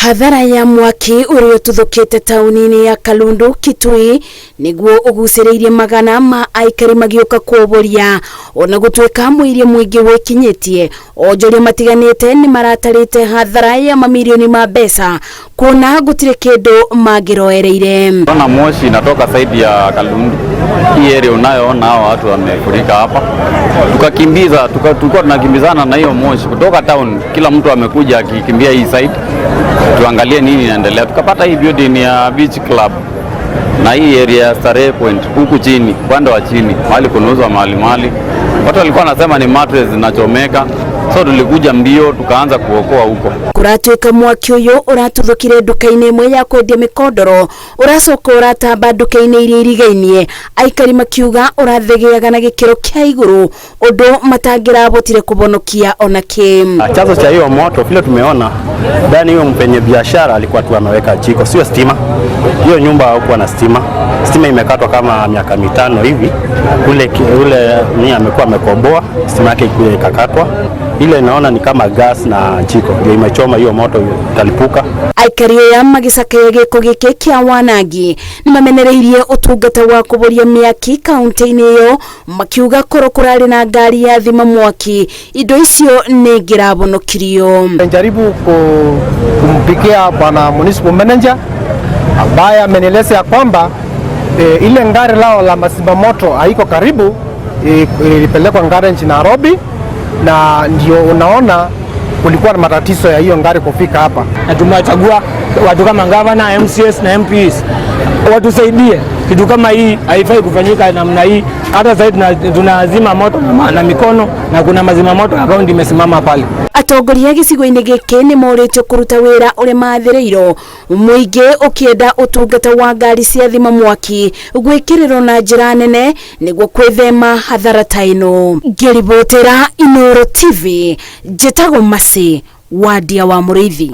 Hathara ya mwaki uria ũtuthũkĩte taũni-inĩ ya Kalundu Kitui nĩguo ũgucĩrĩirie magana ma aikari magĩũka kũũbũria ona gũtuĩka mũirie mũingĩ wĩkinyĩtie. Onjoria matiganĩte nĩ maratarĩte hathara ya mamilioni ma mbeca kuona gũtirĩ kĩndũ mangĩroereire. Ona moshi inatoka saidi ya Kalundu, hii area unayoona hao watu wamefurika hapa, tukakimbiza tulikuwa tunakimbizana na hiyo moshi kutoka town, kila mtu amekuja akikimbia hii side tuangalie nini inaendelea. Tukapata hii building ya Beach Club na hii area Starehe Point huku chini, upande wa chini mahali kunauzwa mali. Watu walikuwa wanasema ni mattress zinachomeka, so tulikuja mbio tukaanza kuokoa huko. Kuratuĩka mwaki ũyũ ũratuthũkire nduka-inĩ ĩmwe ya kwendia mĩkondoro ũracoka ũratamba nduka-inĩ iria irigainie, aikari makiuga ũrathegeaga na gĩkĩro kĩa igũrũ ũndũ matangĩrabotire kubonokia ona kĩ. Chanzo cha hiyo moto vile tumeona ndani, hiyo mpenye biashara alikuwa tu ameweka jiko, sio stima. Hiyo nyumba hakuwa na stima. Stima imekatwa kama miaka 5 hivi. Ule ni amekuwa amekoboa stima yake ikakatwa. Ile naona ni kama gas na jiko ndio imechoma, hiyo moto italipuka. Aikari ya magĩcakaia gĩko gĩkĩ kĩa wanangi nĩ mamenereirie ũtungata wa kũboria mĩaki kaunti-inĩ ĩyo, makiuga korwo kũrarĩ na ngari ya thima mwaki indo icio nĩ ngĩrabonokirio. Najaribu kumpigia bwana municipal manager ambaye amenieleza ya kwamba ile ngari lao la mazima moto haiko karibu, ilipelekwa ngari nchini Nairobi, na ndio unaona kulikuwa na matatizo ya hiyo ngari kufika hapa. Na tumewachagua watu kama gavana, MCS na MPs watusaidie. Kitu kama hii haifai kufanyika namna hii. Hata sasa tunazima moto na mikono, na kuna mazima moto akaunti imesimama pale. Atongoria gĩcigo-inĩ gĩkĩ nĩ morĩtio kũruta wĩra ũrĩa mathĩrĩirwo, mũingĩ ũkĩenda ũtungata wa ngari cia thima mwaki gwĩkĩrĩrwo na njĩra nene nĩguo kwĩthema hathara ta ĩno. Ngĩribotera Inooro TV, njĩtagwo Masi wa Ndia wa Mũrĩithi.